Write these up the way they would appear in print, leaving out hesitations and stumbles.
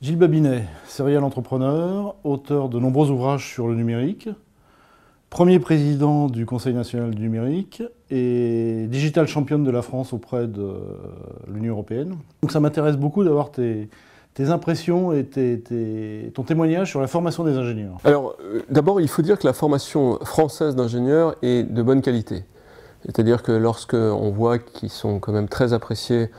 Gilles Babinet, serial entrepreneur, auteur de nombreux ouvrages sur le numérique, premier président du Conseil national du numérique et digital championne de la France auprès de l'Union européenne. Donc ça m'intéresse beaucoup d'avoir tes impressions et ton témoignage sur la formation des ingénieurs. Alors, d'abord, il faut dire que la formation française d'ingénieurs est de bonne qualité. C'est-à-dire que lorsqu'on voit qu'ils sont quand même très appréciés,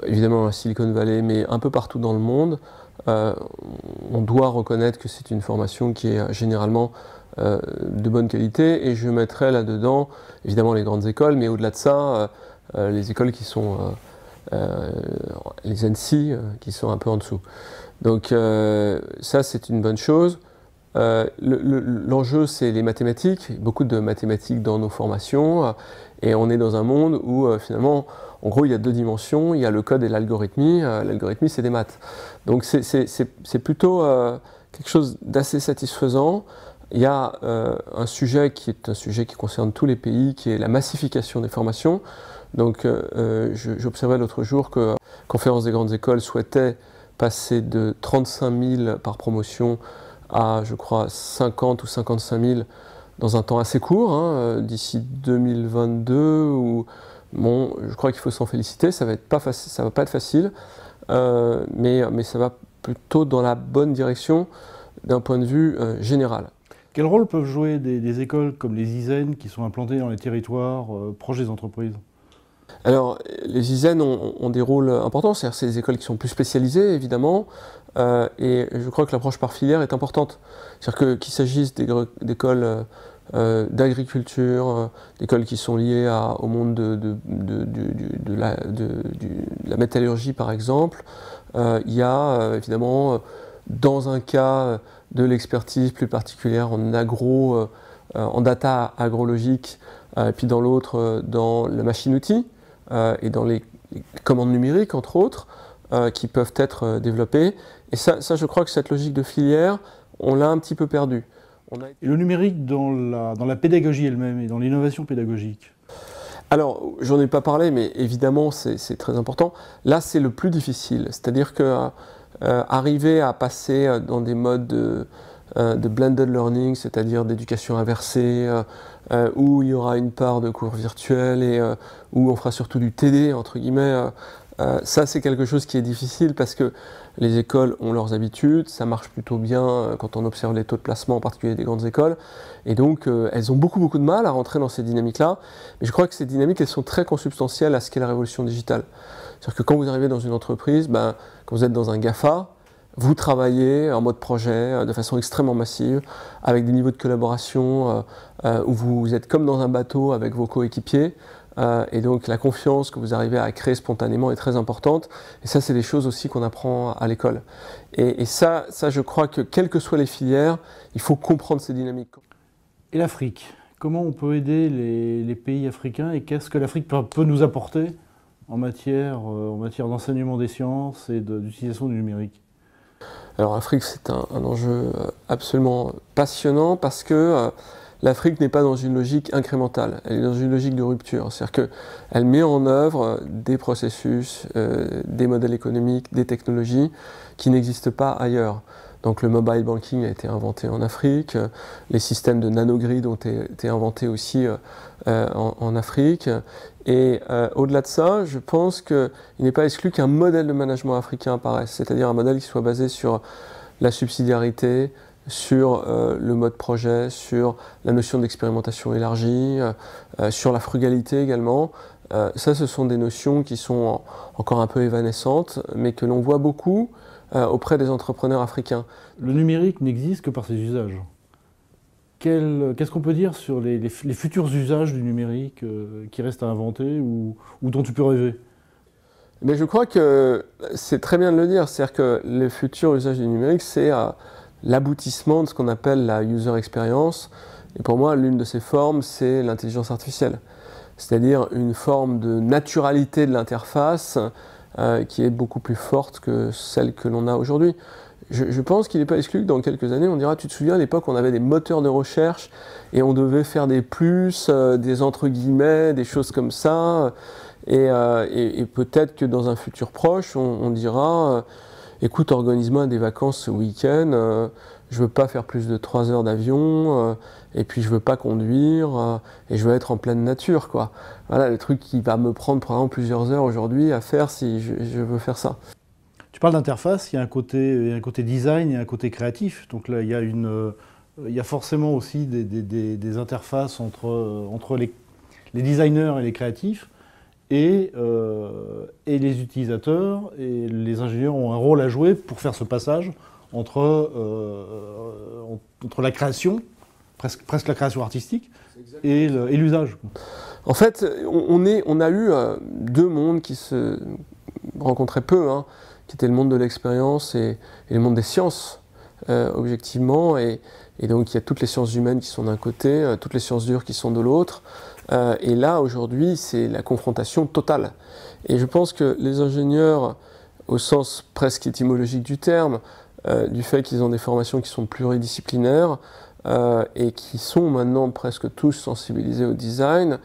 évidemment à Silicon Valley, mais un peu partout dans le monde, on doit reconnaître que c'est une formation qui est généralement de bonne qualité, et je mettrai là-dedans évidemment les grandes écoles, mais au-delà de ça, les écoles qui sont les ENSI qui sont un peu en dessous. Donc ça, c'est une bonne chose. L'enjeu, c'est les mathématiques, beaucoup de mathématiques dans nos formations, et on est dans un monde où finalement, en gros, il y a deux dimensions, il y a le code et l'algorithmie. L'algorithmie, c'est des maths. Donc c'est plutôt quelque chose d'assez satisfaisant. Il y a un sujet qui est un sujet qui concerne tous les pays, qui est la massification des formations. Donc j'observais l'autre jour que la Conférence des grandes écoles souhaitait passer de 35 000 par promotion à, je crois, 50 ou 55 000 dans un temps assez court, hein, d'ici 2022. Bon, je crois qu'il faut s'en féliciter, ça va pas être facile, mais ça va plutôt dans la bonne direction d'un point de vue général. Quel rôle peuvent jouer des écoles comme les ISEN qui sont implantées dans les territoires proches des entreprises? Alors, les ISEN ont des rôles importants, c'est-à-dire c'est des écoles qui sont plus spécialisées, évidemment, et je crois que l'approche par filière est importante. C'est-à-dire qu'il s'agisse d'écoles d'agriculture, d'écoles qui sont liées au monde de la métallurgie, par exemple. Il y a, évidemment, dans un cas de l'expertise plus particulière en data agrologique, puis dans l'autre, dans la machine-outil, et dans les commandes numériques, entre autres, qui peuvent être développées. Et ça, je crois que cette logique de filière, on l'a un petit peu perdue. Et le numérique dans la pédagogie elle-même et dans l'innovation pédagogique? Alors, j'en ai pas parlé, mais évidemment, c'est très important. Là, c'est le plus difficile. C'est-à-dire que arriver à passer dans des modes de blended learning, c'est-à-dire d'éducation inversée, où il y aura une part de cours virtuels et où on fera surtout du TD, entre guillemets, ça c'est quelque chose qui est difficile parce que les écoles ont leurs habitudes, ça marche plutôt bien quand on observe les taux de placement, en particulier des grandes écoles, et donc elles ont beaucoup de mal à rentrer dans ces dynamiques-là, mais je crois que ces dynamiques, elles sont très consubstantielles à ce qu'est la révolution digitale. C'est-à-dire que quand vous arrivez dans une entreprise, quand vous êtes dans un GAFA, vous travaillez en mode projet de façon extrêmement massive, avec des niveaux de collaboration où vous êtes comme dans un bateau avec vos coéquipiers, et donc la confiance que vous arrivez à créer spontanément est très importante, et ça c'est des choses aussi qu'on apprend à l'école. Et ça je crois que quelles que soient les filières, il faut comprendre ces dynamiques. Et l'Afrique? Comment on peut aider les pays africains et qu'est-ce que l'Afrique peut nous apporter en matière d'enseignement des sciences et d'utilisation du numérique? Alors l'Afrique, c'est un enjeu absolument passionnant parce que l'Afrique n'est pas dans une logique incrémentale, elle est dans une logique de rupture. C'est-à-dire qu'elle met en œuvre des processus, des modèles économiques, des technologies qui n'existent pas ailleurs. Donc le mobile banking a été inventé en Afrique, les systèmes de nanogrid ont été inventés aussi en Afrique. Et au-delà de ça, je pense qu'il n'est pas exclu qu'un modèle de management africain apparaisse, c'est-à-dire un modèle qui soit basé sur la subsidiarité, sur le mode projet, sur la notion d'expérimentation élargie, sur la frugalité également. Ça, ce sont des notions qui sont encore un peu évanescentes, mais que l'on voit beaucoup auprès des entrepreneurs africains. Le numérique n'existe que par ses usages. Qu'est-ce qu'on peut dire sur les futurs usages du numérique qui restent à inventer ou dont tu peux rêver? Mais je crois que c'est très bien de le dire, c'est-à-dire que les futurs usages du numérique, c'est l'aboutissement de ce qu'on appelle la user experience. Et pour moi, l'une de ces formes, c'est l'intelligence artificielle. C'est-à-dire une forme de naturalité de l'interface qui est beaucoup plus forte que celle que l'on a aujourd'hui. Je pense qu'il n'est pas exclu que dans quelques années, on dira, tu te souviens, à l'époque, on avait des moteurs de recherche et on devait faire des plus, des entre guillemets, des choses comme ça. Et peut-être que dans un futur proche, on dira, écoute, organise-moi des vacances ce week-end, je veux pas faire plus de 3 heures d'avion, et puis je veux pas conduire, et je veux être en pleine nature, quoi. Voilà le truc qui va me prendre probablement plusieurs heures aujourd'hui à faire si je veux faire ça. Tu parles d'interface, il y a un côté design et un côté créatif. Donc là, il y a forcément aussi des interfaces entre les designers et les créatifs, et les utilisateurs et les ingénieurs ont un rôle à jouer pour faire ce passage entre la création, presque la création artistique, et l'usage. En fait, on a eu deux mondes qui se rencontraient peu, hein, qui étaient le monde de l'expérience et le monde des sciences, objectivement. Et donc, il y a toutes les sciences humaines qui sont d'un côté, toutes les sciences dures qui sont de l'autre. Et là, aujourd'hui, c'est la confrontation totale. Et je pense que les ingénieurs, au sens presque étymologique du terme, du fait qu'ils ont des formations qui sont pluridisciplinaires et qui sont maintenant presque tous sensibilisés au design,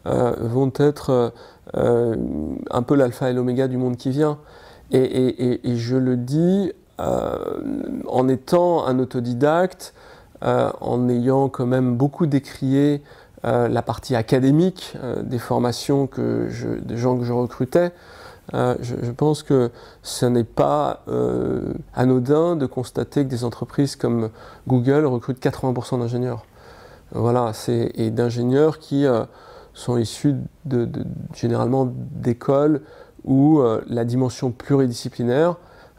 vont être un peu l'alpha et l'oméga du monde qui vient. Et je le dis en étant un autodidacte, en ayant quand même beaucoup décrié la partie académique des formations des gens que je recrutais. Je pense que ce n'est pas anodin de constater que des entreprises comme Google recrutent 80% d'ingénieurs. Voilà, et d'ingénieurs qui sont issus généralement d'écoles où la dimension pluridisciplinaire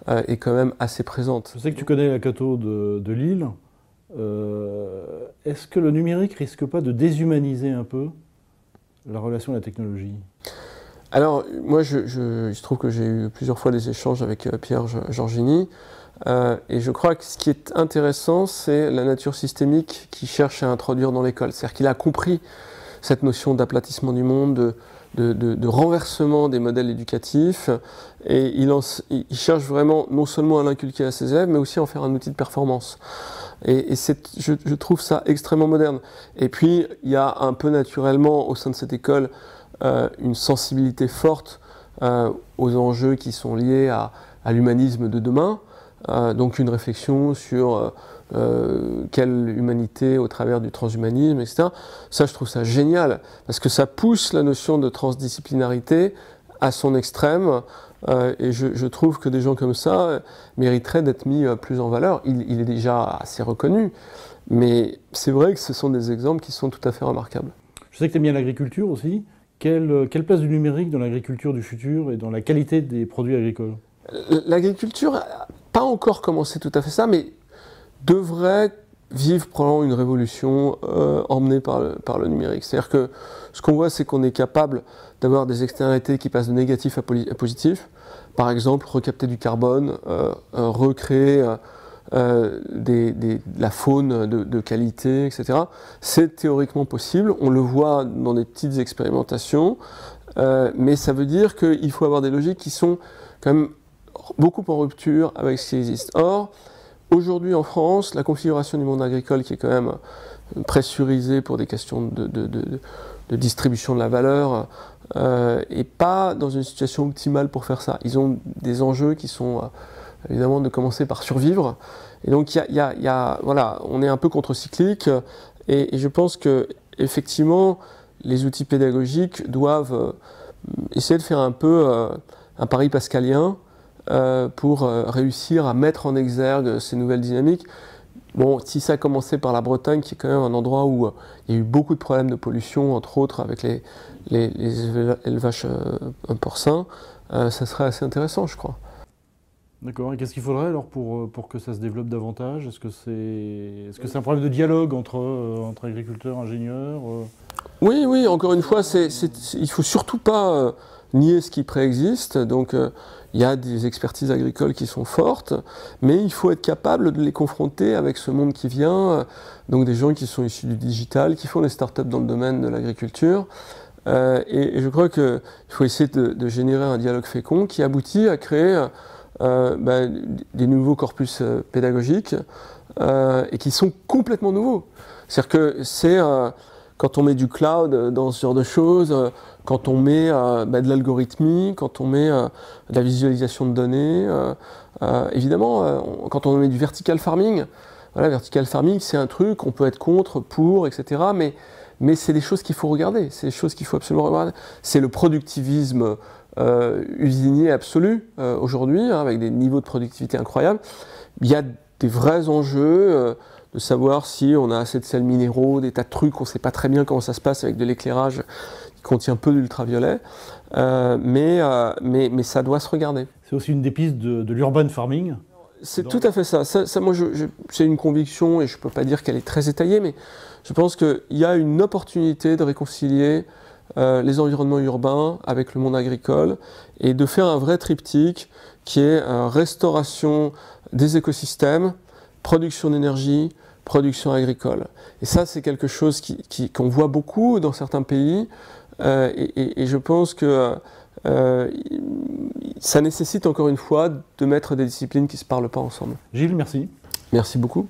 est quand même assez présente. Je sais que tu connais la Cato de Lille. Est-ce que le numérique risque pas de déshumaniser un peu la relation à la technologie ? Alors, moi, il se trouve que j'ai eu plusieurs fois des échanges avec Pierre Georgini, et je crois que ce qui est intéressant, c'est la nature systémique qu'il cherche à introduire dans l'école. C'est-à-dire qu'il a compris cette notion d'aplatissement du monde, de renversement des modèles éducatifs, et il cherche vraiment non seulement à l'inculquer à ses élèves, mais aussi à en faire un outil de performance. Et je trouve ça extrêmement moderne. Et puis, il y a un peu naturellement, au sein de cette école, une sensibilité forte aux enjeux qui sont liés à l'humanisme de demain, donc une réflexion sur quelle humanité au travers du transhumanisme, etc. Ça, je trouve ça génial, parce que ça pousse la notion de transdisciplinarité à son extrême, et je trouve que des gens comme ça mériteraient d'être mis plus en valeur. Il est déjà assez reconnu, mais c'est vrai que ce sont des exemples qui sont tout à fait remarquables. Je sais que tu aimes bien l'agriculture aussi. Quelle place du numérique dans l'agriculture du futur et dans la qualité des produits agricoles ? L'agriculture n'a pas encore commencé tout à fait ça, mais devrait vivre probablement une révolution emmenée par le numérique. C'est-à-dire que ce qu'on voit, c'est qu'on est capable d'avoir des externalités qui passent de négatif à positif. Par exemple, recapter du carbone, recréer la faune de qualité, etc. C'est théoriquement possible, on le voit dans des petites expérimentations, mais ça veut dire qu'il faut avoir des logiques qui sont quand même beaucoup en rupture avec ce qui existe. Or, aujourd'hui en France, la configuration du monde agricole qui est quand même pressurisée pour des questions de distribution de la valeur, n'est pas dans une situation optimale pour faire ça. Ils ont des enjeux qui sont évidemment de commencer par survivre. Et donc, voilà, on est un peu contre-cyclique, et je pense que effectivement, les outils pédagogiques doivent essayer de faire un peu un pari pascalien pour réussir à mettre en exergue ces nouvelles dynamiques. Bon, si ça a commencé par la Bretagne, qui est quand même un endroit où il y a eu beaucoup de problèmes de pollution, entre autres avec les élevages porcins, ça serait assez intéressant, je crois. D'accord. Et qu'est-ce qu'il faudrait alors pour que ça se développe davantage ? Est-ce que c'est un problème de dialogue entre agriculteurs, ingénieurs ? Oui, encore une fois, il ne faut surtout pas nier ce qui préexiste. Donc, il y a des expertises agricoles qui sont fortes, mais il faut être capable de les confronter avec ce monde qui vient, donc des gens qui sont issus du digital, qui font des startups dans le domaine de l'agriculture. Et je crois qu'il faut essayer de générer un dialogue fécond qui aboutit à créer des nouveaux corpus pédagogiques et qui sont complètement nouveaux. C'est-à-dire que quand on met du cloud dans ce genre de choses, quand on met de l'algorithmie, quand on met de la visualisation de données, évidemment, quand on met du vertical farming, voilà, vertical farming, c'est un truc, on peut être contre, pour, etc. Mais c'est des choses qu'il faut regarder, c'est des choses qu'il faut absolument regarder. C'est le productivisme usinier absolu aujourd'hui, hein, avec des niveaux de productivité incroyables. Il y a des vrais enjeux de savoir si on a assez de sels minéraux, des tas de trucs, on ne sait pas très bien comment ça se passe avec de l'éclairage qui contient peu d'ultraviolet, mais ça doit se regarder. C'est aussi une des pistes de l'urban farming. C'est tout à fait ça. Moi, c'est une conviction et je ne peux pas dire qu'elle est très étayée, mais je pense qu'il y a une opportunité de réconcilier les environnements urbains avec le monde agricole et de faire un vrai triptyque qui est restauration des écosystèmes, production d'énergie, production agricole. Et ça, c'est quelque chose qu'on voit beaucoup dans certains pays et je pense que ça nécessite encore une fois de mettre des disciplines qui ne se parlent pas ensemble. Gilles, merci. Merci beaucoup.